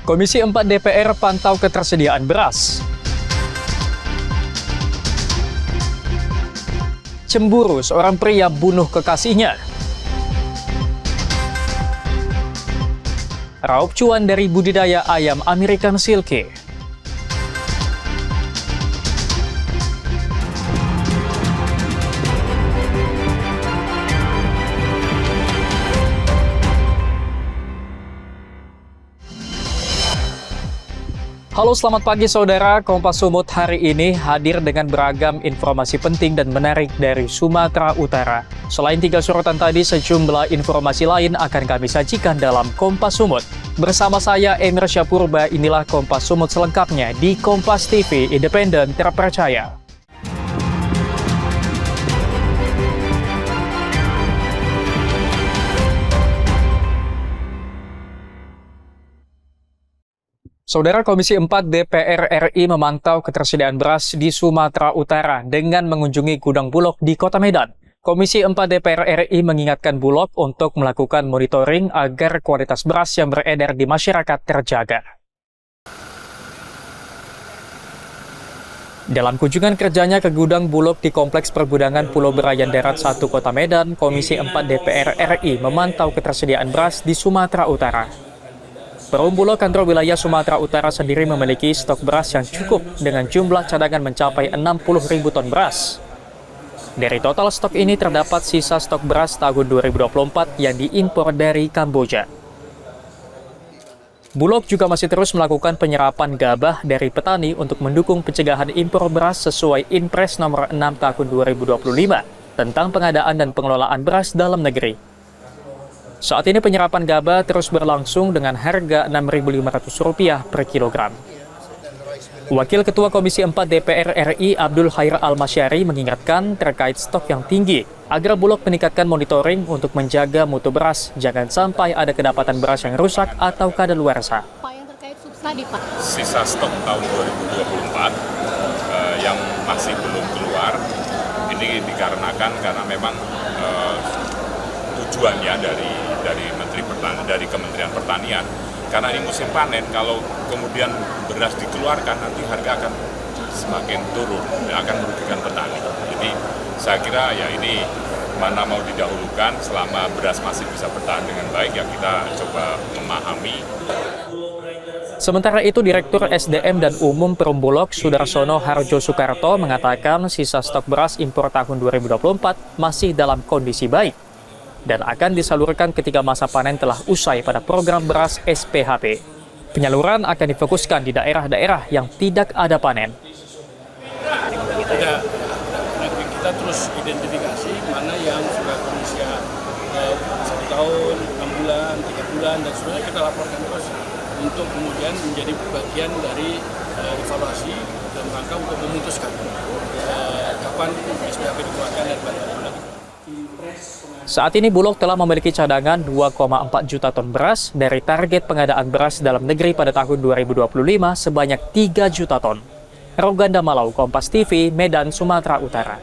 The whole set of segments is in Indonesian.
Komisi 4 DPR pantau ketersediaan beras. Cemburu seorang pria bunuh kekasihnya. Raup cuan dari budidaya ayam American Silke. Halo, selamat pagi saudara. Kompas Sumut hari ini hadir dengan beragam informasi penting dan menarik dari Sumatera Utara. Selain 3 sorotan tadi, sejumlah informasi lain akan kami sajikan dalam Kompas Sumut. Bersama saya, Emir Syapurba, inilah Kompas Sumut selengkapnya di Kompas TV, independen terpercaya. Saudara, Komisi 4 DPR RI memantau ketersediaan beras di Sumatera Utara dengan mengunjungi gudang Bulog di Kota Medan. Komisi 4 DPR RI mengingatkan Bulog untuk melakukan monitoring agar kualitas beras yang beredar di masyarakat terjaga. Dalam kunjungan kerjanya ke gudang Bulog di Kompleks Pergudangan Pulau Berayan Darat 1 Kota Medan, Komisi 4 DPR RI memantau ketersediaan beras di Sumatera Utara. Perum Bulog Kantor Wilayah Sumatera Utara sendiri memiliki stok beras yang cukup dengan jumlah cadangan mencapai 60.000 ton beras. Dari total stok ini terdapat sisa stok beras tahun 2024 yang diimpor dari Kamboja. Bulog juga masih terus melakukan penyerapan gabah dari petani untuk mendukung pencegahan impor beras sesuai Inpres nomor 6 tahun 2025 tentang pengadaan dan pengelolaan beras dalam negeri. Saat ini penyerapan gabah terus berlangsung dengan harga Rp6.500 per kilogram. Wakil Ketua Komisi 4 DPR RI Abdul Khair Al-Masyari mengingatkan terkait stok yang tinggi agar Bulog meningkatkan monitoring untuk menjaga mutu beras, jangan sampai ada kedapatan beras yang rusak atau kadaluarsa. Pak, yang terkait subsidi, Pak. Sisa stok tahun 2024 yang masih belum keluar, ini dikarenakan karena memang tujuannya dari Kementerian Pertanian, karena ini musim panen. Kalau kemudian beras dikeluarkan, nanti harga akan semakin turun, akan merugikan petani. Jadi saya kira ya ini mana mau didahulukan, selama beras masih bisa bertahan dengan baik, ya kita coba memahami. Sementara itu, Direktur SDM dan Umum Perum Bulog Sudarsono Harjo Soekarto mengatakan sisa stok beras impor tahun 2024 masih dalam kondisi baik dan akan disalurkan ketika masa panen telah usai pada program beras SPHP. Penyaluran akan difokuskan di daerah-daerah yang tidak ada panen. Kita terus identifikasi mana yang sudah berusia 1 tahun, 6 bulan, 3 bulan, dan sebenarnya kita laporkan terus untuk kemudian menjadi bagian dari evaluasi dalam rangka untuk memutuskan kapan SPHP dikeluarkan dan bagaimana. Saat ini Bulog telah memiliki cadangan 2,4 juta ton beras dari target pengadaan beras dalam negeri pada tahun 2025 sebanyak 3 juta ton. Roganda Malau, Kompas TV, Medan, Sumatera Utara.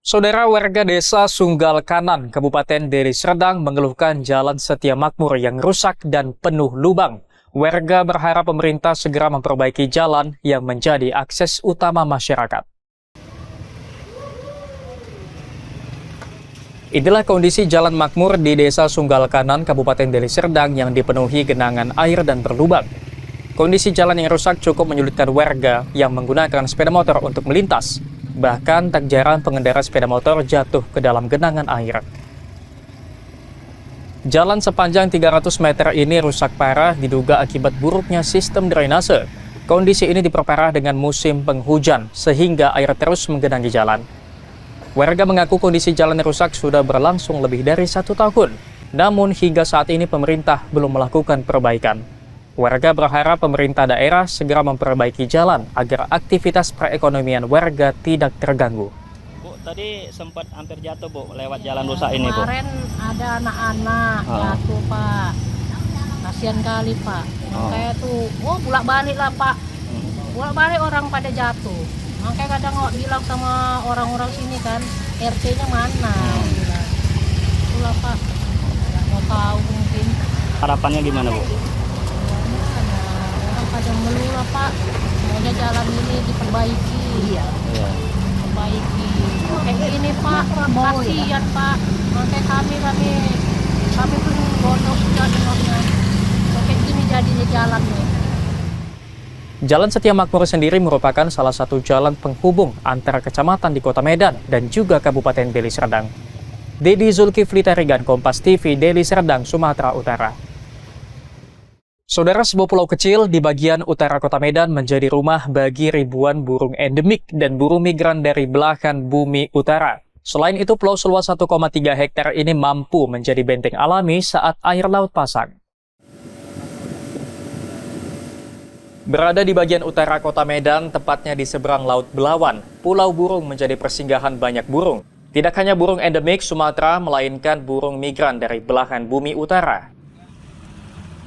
Saudara, warga desa Sunggal Kanan, Kabupaten Deli Serdang mengeluhkan jalan Setia Makmur yang rusak dan penuh lubang. Warga berharap pemerintah segera memperbaiki jalan yang menjadi akses utama masyarakat. Inilah kondisi Jalan Makmur di Desa Sunggal Kanan, Kabupaten Deli Serdang yang dipenuhi genangan air dan berlubang. Kondisi jalan yang rusak cukup menyulitkan warga yang menggunakan sepeda motor untuk melintas. Bahkan tak jarang pengendara sepeda motor jatuh ke dalam genangan air. Jalan sepanjang 300 meter ini rusak parah diduga akibat buruknya sistem drainase. Kondisi ini diperparah dengan musim penghujan sehingga air terus menggenangi jalan. Warga mengaku kondisi jalan rusak sudah berlangsung lebih dari 1 tahun. Namun hingga saat ini pemerintah belum melakukan perbaikan. Warga berharap pemerintah daerah segera memperbaiki jalan agar aktivitas perekonomian warga tidak terganggu. Bu, tadi sempat hampir jatuh, Bu, lewat jalan rusak ini, Bu. Kemarin ada anak-anak jatuh, Pak. Kasihan kali, Pak. Kayak tuh, bolak-balik lah, Pak. Bolak-balik orang pada jatuh. Makanya kadang bilang sama orang-orang sini kan, RT-nya mana? Itulah, Pak. Nggak mau tahu mungkin. harapannya gimana Bu? Orang pada melula Pak, maunya jalan ini diperbaiki. Iya. Perbaiki. Kayak gini Pak, kasihan Pak. Makanya kami pun bodoh sudah dengarnya. Kayak gini jadinya jalannya. Jalan Setia Makmur sendiri merupakan salah satu jalan penghubung antara kecamatan di Kota Medan dan juga Kabupaten Deli Serdang. Dedi Zulkifli Tarigan, Kompas TV, Deli Serdang, Sumatera Utara. Saudara, sebuah pulau kecil di bagian utara Kota Medan menjadi rumah bagi ribuan burung endemik dan burung migran dari belahan bumi utara. Selain itu, pulau seluas 1,3 hektar ini mampu menjadi benteng alami saat air laut pasang. Berada di bagian utara Kota Medan, tepatnya di seberang Laut Belawan, Pulau Burung menjadi persinggahan banyak burung. Tidak hanya burung endemik Sumatera, melainkan burung migran dari belahan bumi utara.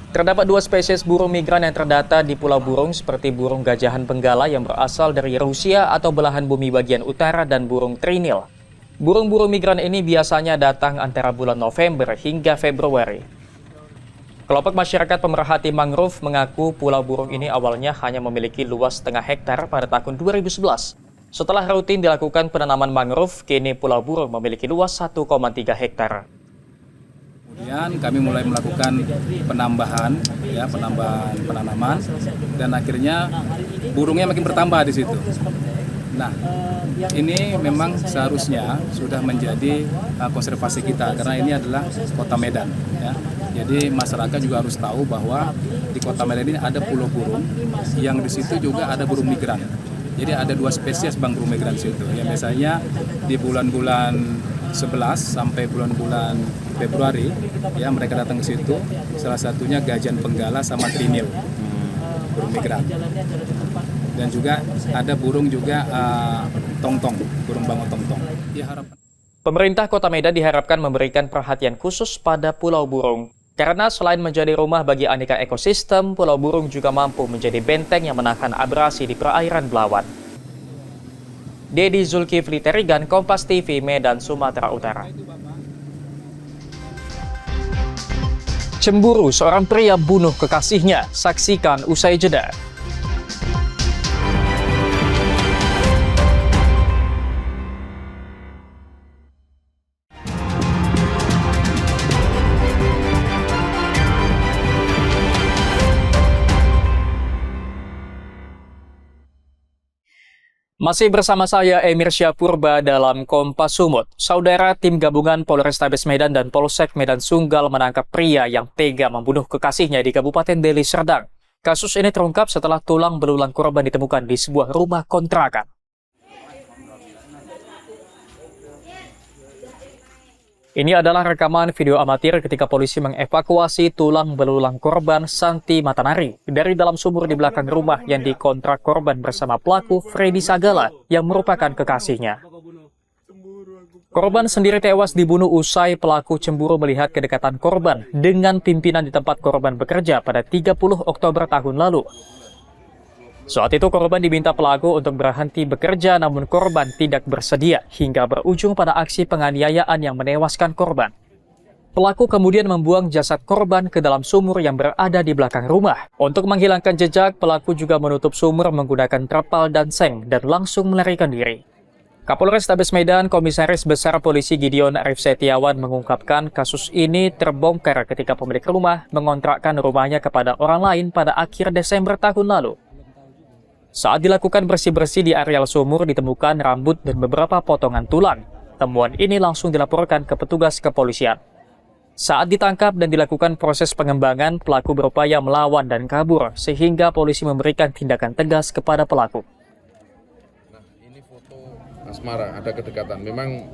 Terdapat 2 spesies burung migran yang terdata di Pulau Burung, seperti burung gajahan benggala yang berasal dari Rusia atau belahan bumi bagian utara dan burung trinil. Burung-burung migran ini biasanya datang antara bulan November hingga Februari. Kelompok masyarakat pemerhati mangrove mengaku Pulau Burung ini awalnya hanya memiliki luas setengah hektar pada tahun 2011. Setelah rutin dilakukan penanaman mangrove, kini Pulau Burung memiliki luas 1,3 hektar. Kemudian kami mulai melakukan penambahan penanaman, dan akhirnya burungnya makin bertambah di situ. Nah, ini memang seharusnya sudah menjadi konservasi kita karena ini adalah Kota Medan. Ya. Jadi masyarakat juga harus tahu bahwa di Kota Medan ini ada pulau burung yang di situ juga ada burung migran. Jadi ada 2 spesies burung migran di situ. Yang biasanya di bulan-bulan 11 sampai bulan-bulan Februari, ya mereka datang ke situ. Salah satunya gajahan benggala sama trinil, burung migran. Dan juga ada burung juga tongtong, burung bango tongtong. Pemerintah Kota Medan diharapkan memberikan perhatian khusus pada Pulau Burung. Karena selain menjadi rumah bagi aneka ekosistem, Pulau Burung juga mampu menjadi benteng yang menahan abrasi di perairan Belawan. Dedi Zulkifli Tarigan, Kompas TV, Medan, Sumatera Utara. Cemburu, seorang pria bunuh kekasihnya. Saksikan usai jeda. Masih bersama saya Emir Syapurba dalam Kompas Sumut. Saudara, tim gabungan Polrestabes Medan dan Polsek Medan Sunggal menangkap pria yang tega membunuh kekasihnya di Kabupaten Deli Serdang. Kasus ini terungkap setelah tulang belulang korban ditemukan di sebuah rumah kontrakan. Ini adalah rekaman video amatir ketika polisi mengevakuasi tulang belulang korban Santi Matanari dari dalam sumur di belakang rumah yang dikontrak korban bersama pelaku Freddy Sagala yang merupakan kekasihnya. Korban sendiri tewas dibunuh usai pelaku cemburu melihat kedekatan korban dengan pimpinan di tempat korban bekerja pada 30 Oktober tahun lalu. Saat itu korban diminta pelaku untuk berhenti bekerja, namun korban tidak bersedia hingga berujung pada aksi penganiayaan yang menewaskan korban. Pelaku kemudian membuang jasad korban ke dalam sumur yang berada di belakang rumah. Untuk menghilangkan jejak, pelaku juga menutup sumur menggunakan terpal dan seng dan langsung melarikan diri. Kapolrestabes Medan, Komisaris Besar Polisi Gideon Arif Setiawan mengungkapkan kasus ini terbongkar ketika pemilik rumah mengontrakkan rumahnya kepada orang lain pada akhir Desember tahun lalu. Saat dilakukan bersih-bersih di areal sumur ditemukan rambut dan beberapa potongan tulang. Temuan ini langsung dilaporkan ke petugas kepolisian. Saat ditangkap dan dilakukan proses pengembangan, pelaku berupaya melawan dan kabur, sehingga polisi memberikan tindakan tegas kepada pelaku. Nah, ini foto asmara, ada kedekatan. Memang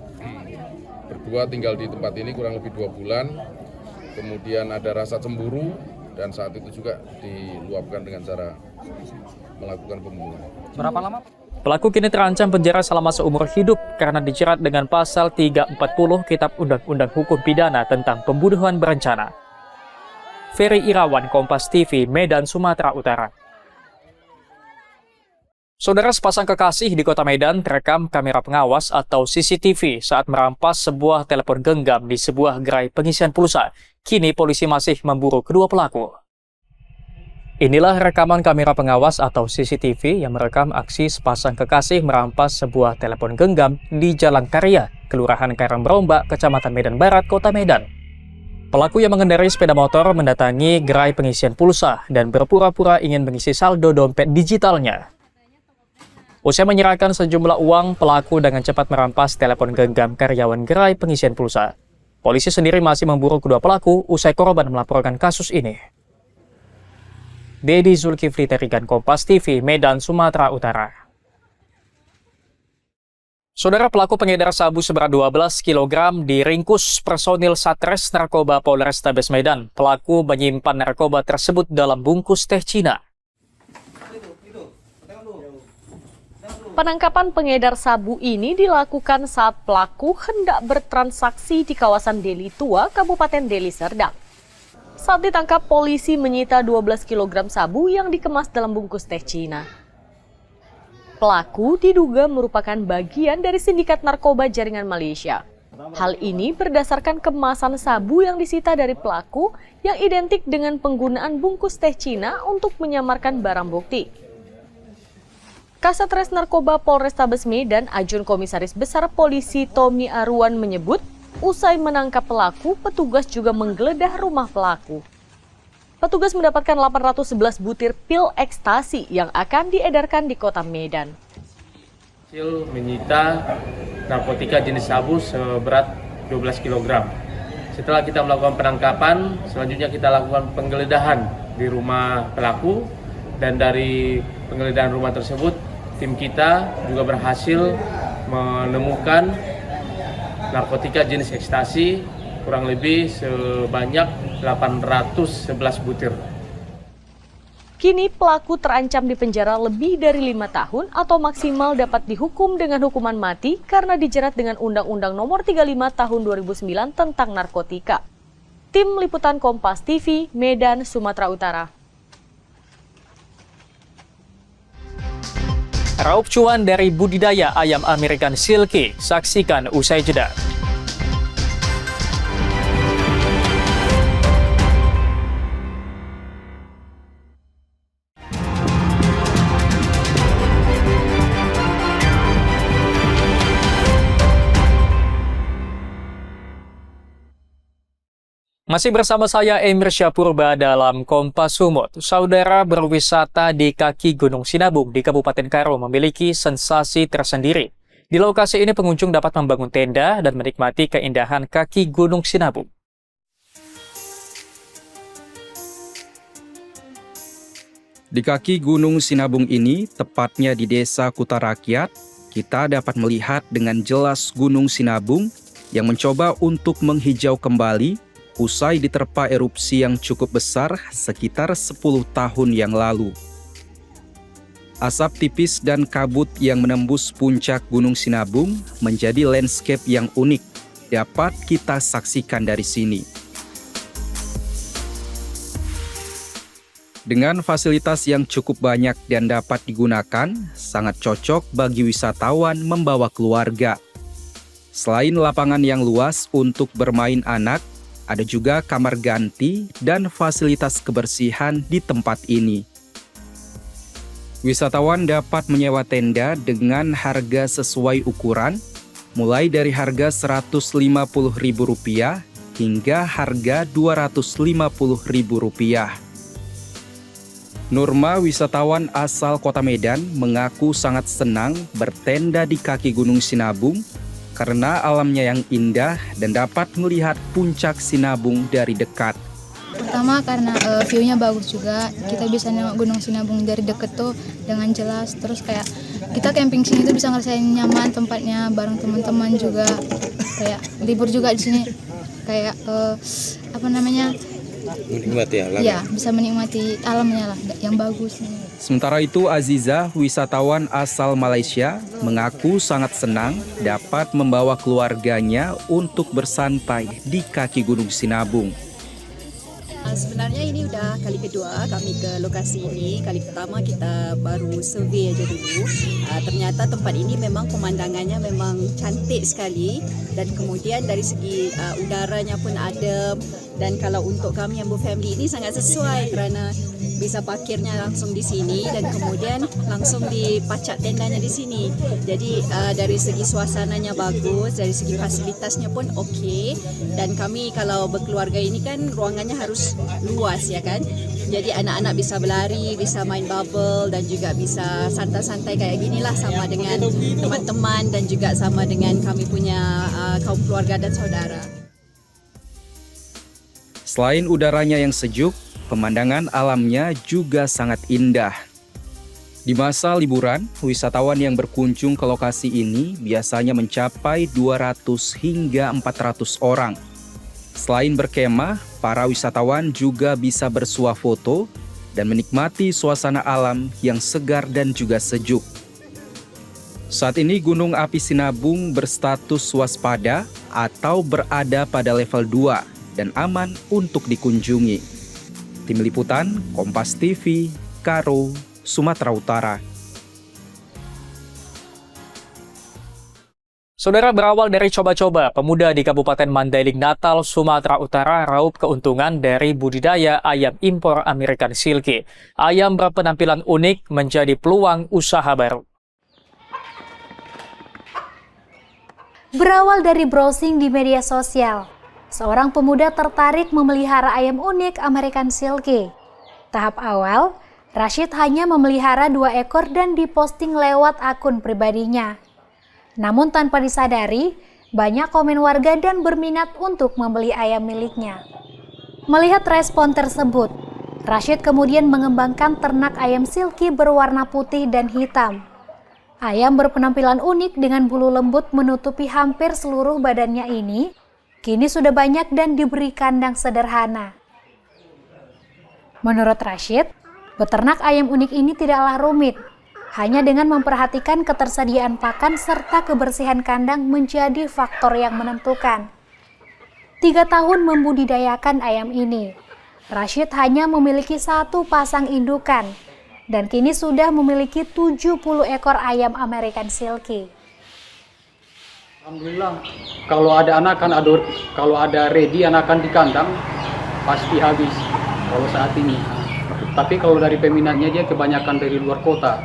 berdua tinggal di tempat ini kurang lebih 2 bulan. Kemudian ada rasa cemburu, dan saat itu juga diluapkan dengan cara melakukan pembunuhan. Berapa lama? Pelaku kini terancam penjara selama seumur hidup karena dijerat dengan pasal 340 Kitab Undang-Undang Hukum Pidana tentang pembunuhan berencana. Ferry Irawan, Kompas TV, Medan, Sumatera Utara. Saudara, sepasang kekasih di Kota Medan terekam kamera pengawas atau CCTV saat merampas sebuah telepon genggam di sebuah gerai pengisian pulsa. Kini polisi masih memburu kedua pelaku. Inilah rekaman kamera pengawas atau CCTV yang merekam aksi sepasang kekasih merampas sebuah telepon genggam di Jalan Karya, Kelurahan Karangberombak, Kecamatan Medan Barat, Kota Medan. Pelaku yang mengendarai sepeda motor mendatangi gerai pengisian pulsa dan berpura-pura ingin mengisi saldo dompet digitalnya. Usai menyerahkan sejumlah uang, pelaku dengan cepat merampas telepon genggam karyawan gerai pengisian pulsa. Polisi sendiri masih memburu kedua pelaku usai korban melaporkan kasus ini. Dedi Zulkifli Terigan, Kompas TV, Medan, Sumatera Utara. Saudara, pelaku pengedar sabu seberat 12 kg diringkus personil Satres Narkoba Polrestabes Medan. Pelaku menyimpan narkoba tersebut dalam bungkus teh Cina. Penangkapan pengedar sabu ini dilakukan saat pelaku hendak bertransaksi di kawasan Deli Tua, Kabupaten Deli Serdang. Saat ditangkap, polisi menyita 12 kg sabu yang dikemas dalam bungkus teh Cina. Pelaku diduga merupakan bagian dari sindikat narkoba jaringan Malaysia. Hal ini berdasarkan kemasan sabu yang disita dari pelaku yang identik dengan penggunaan bungkus teh Cina untuk menyamarkan barang bukti. Kasatres Narkoba Polrestabes Medan, Ajun Komisaris Besar Polisi Tommy Aruan menyebut, usai menangkap pelaku, petugas juga menggeledah rumah pelaku. Petugas mendapatkan 811 butir pil ekstasi yang akan diedarkan di Kota Medan. Hasil menyita narkotika jenis sabu seberat 12 kg. Setelah kita melakukan penangkapan, selanjutnya kita lakukan penggeledahan di rumah pelaku, dan dari penggeledahan rumah tersebut tim kita juga berhasil menemukan narkotika jenis ekstasi kurang lebih sebanyak 811 butir. Kini pelaku terancam di penjara lebih dari 5 tahun atau maksimal dapat dihukum dengan hukuman mati karena dijerat dengan Undang-Undang Nomor 35 Tahun 2009 tentang narkotika. Tim Liputan Kompas TV, Medan, Sumatera Utara. Raup cuan dari budidaya ayam American Silky, saksikan usai jeda. Masih bersama saya Emir Syapurba dalam Kompas Sumut. Saudara, berwisata di kaki Gunung Sinabung di Kabupaten Karo memiliki sensasi tersendiri. Di lokasi ini pengunjung dapat membangun tenda dan menikmati keindahan kaki Gunung Sinabung. Di kaki Gunung Sinabung ini, tepatnya di Desa Kutarakyat, kita dapat melihat dengan jelas Gunung Sinabung yang mencoba untuk menghijau kembali usai diterpa erupsi yang cukup besar sekitar 10 tahun yang lalu. Asap tipis dan kabut yang menembus puncak Gunung Sinabung menjadi landscape yang unik dapat kita saksikan dari sini. Dengan fasilitas yang cukup banyak dan dapat digunakan, sangat cocok bagi wisatawan membawa keluarga. Selain lapangan yang luas untuk bermain anak, ada juga kamar ganti dan fasilitas kebersihan di tempat ini. Wisatawan dapat menyewa tenda dengan harga sesuai ukuran, mulai dari harga Rp150.000 hingga harga Rp250.000. Nurma, wisatawan asal Kota Medan, mengaku sangat senang bertenda di kaki Gunung Sinabung karena alamnya yang indah dan dapat melihat puncak Sinabung dari dekat. Pertama karena view-nya bagus juga, kita bisa nengok Gunung Sinabung dari dekat tuh dengan jelas. Terus kayak kita camping sini tuh bisa ngerasain nyaman tempatnya bareng teman-teman juga. Kayak libur juga di sini. Kayak menikmati alam. Ya, bisa menikmati alamnya lah yang bagus. Sementara itu, Aziza, wisatawan asal Malaysia, mengaku sangat senang dapat membawa keluarganya untuk bersantai di kaki Gunung Sinabung. Sebenarnya ini udah kali kedua kami ke lokasi ini. Kali pertama kita baru survei aja dulu. Ternyata tempat ini memang pemandangannya memang cantik sekali, dan kemudian dari segi udaranya pun adem, dan kalau untuk kami yang berfamily ini sangat sesuai kerana bisa parkirnya langsung di sini dan kemudian langsung dipacak tendanya di sini. Jadi dari segi suasananya bagus, dari segi fasilitasnya pun okey, dan kami kalau berkeluarga ini kan ruangannya harus luas ya kan. Jadi anak-anak bisa berlari, bisa main bubble dan juga bisa santai-santai kayak ginilah sama dengan teman-teman dan juga sama dengan kami punya kaum keluarga dan saudara. Selain udaranya yang sejuk, pemandangan alamnya juga sangat indah. Di masa liburan, wisatawan yang berkunjung ke lokasi ini biasanya mencapai 200 hingga 400 orang. Selain berkemah, para wisatawan juga bisa bersuah foto dan menikmati suasana alam yang segar dan juga sejuk. Saat ini Gunung Api Sinabung berstatus waspada atau berada pada level 2 dan aman untuk dikunjungi. Tim Liputan, Kompas TV, Karo, Sumatera Utara. Saudara, berawal dari coba-coba, pemuda di Kabupaten Mandailing, Natal, Sumatera Utara raup keuntungan dari budidaya ayam impor American Silkie. Ayam berpenampilan unik menjadi peluang usaha baru. Berawal dari browsing di media sosial, seorang pemuda tertarik memelihara ayam unik American Silkie. Tahap awal, Rashid hanya memelihara 2 ekor dan diposting lewat akun pribadinya. Namun tanpa disadari, banyak komen warga dan berminat untuk membeli ayam miliknya. Melihat respon tersebut, Rashid kemudian mengembangkan ternak ayam silky berwarna putih dan hitam. Ayam berpenampilan unik dengan bulu lembut menutupi hampir seluruh badannya ini, kini sudah banyak dan diberi kandang sederhana. Menurut Rashid, beternak ayam unik ini tidaklah rumit. Hanya dengan memperhatikan ketersediaan pakan serta kebersihan kandang menjadi faktor yang menentukan. 3 tahun membudidayakan ayam ini, Rashid hanya memiliki 1 pasang indukan dan kini sudah memiliki 70 ekor ayam American Silkie. Alhamdulillah, kalau ada anakan, kalau ada ready anakan di kandang, pasti habis kalau saat ini. Tapi kalau dari peminatnya dia kebanyakan dari luar kota.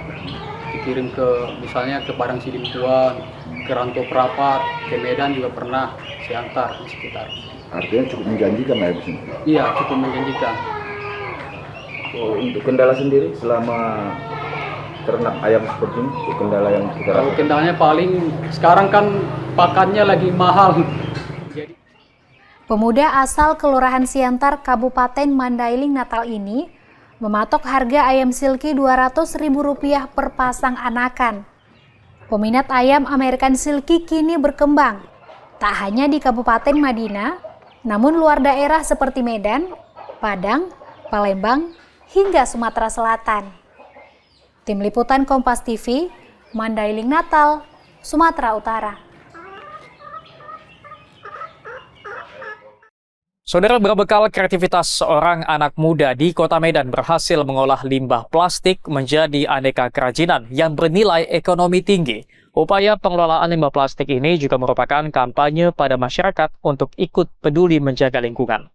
Dikirim ke misalnya ke Padang Sidimpuan, ke Rantau Prapat, ke Medan juga pernah diantar di sekitar. Artinya cukup menjanjikan lah ya di sini? Iya, cukup menjanjikan. Oh, untuk kendala sendiri selama ternak ayam seperti ini, untuk kendala yang kita Kalau kendalanya paling sekarang kan pakannya lagi mahal. Pemuda asal Kelurahan Siantar, Kabupaten Mandailing, Natal ini mematok harga ayam silky Rp200.000 per pasang anakan. Peminat ayam American Silkie kini berkembang, tak hanya di Kabupaten Madinah, namun luar daerah seperti Medan, Padang, Palembang, hingga Sumatera Selatan. Tim Liputan Kompas TV, Mandailing, Natal, Sumatera Utara. Saudara, berbekal kreativitas seorang anak muda di Kota Medan berhasil mengolah limbah plastik menjadi aneka kerajinan yang bernilai ekonomi tinggi. Upaya pengelolaan limbah plastik ini juga merupakan kampanye pada masyarakat untuk ikut peduli menjaga lingkungan.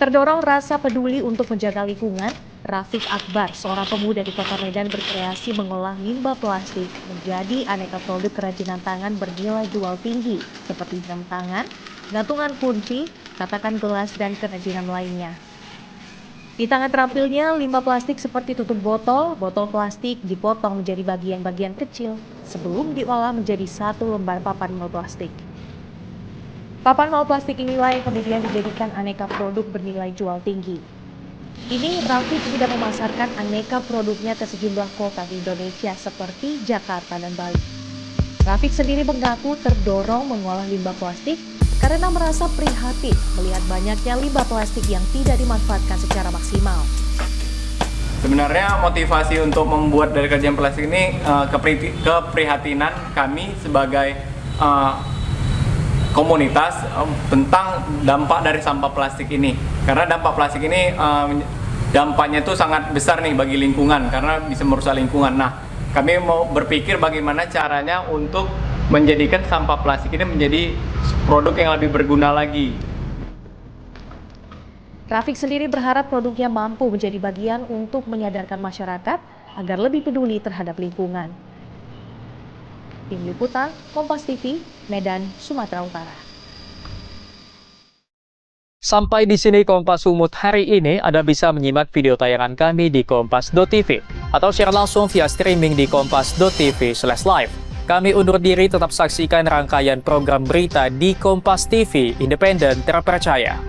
Terdorong rasa peduli untuk menjaga lingkungan, Rafiq Akbar, seorang pemuda di Kota Medan, berkreasi mengolah limbah plastik menjadi aneka produk kerajinan tangan bernilai jual tinggi seperti jam tangan, gantungan kunci, tatakan gelas, dan kerajinan lainnya. Di tangan terampilnya, limbah plastik seperti tutup botol plastik dipotong menjadi bagian-bagian kecil sebelum diolah menjadi 1 lembar papan mal plastik. Papan mal plastik inilah yang kemudian dijadikan aneka produk bernilai jual tinggi. Ini Rafiq sudah memasarkan aneka produknya ke sejumlah kota di Indonesia seperti Jakarta dan Bali. Rafiq sendiri mengaku terdorong mengolah limbah plastik karena merasa prihatin melihat banyaknya limbah plastik yang tidak dimanfaatkan secara maksimal. Sebenarnya motivasi untuk membuat dari kerajinan plastik ini keprihatinan kami sebagai komunitas tentang dampak dari sampah plastik ini. Karena dampak plastik ini dampaknya itu sangat besar nih bagi lingkungan karena bisa merusak lingkungan. Nah, kami mau berpikir bagaimana caranya untuk menjadikan sampah plastik ini menjadi produk yang lebih berguna lagi. Rafiq sendiri berharap produknya mampu menjadi bagian untuk menyadarkan masyarakat agar lebih peduli terhadap lingkungan. Tim Liputan, Kompas TV, Medan, Sumatera Utara. Sampai di sini Kompas Sumut hari ini. Anda bisa menyimak video tayangan kami di kompas.tv atau share langsung via streaming di kompas.tv/live. Kami undur diri, tetap saksikan rangkaian program berita di Kompas TV, independen, terpercaya.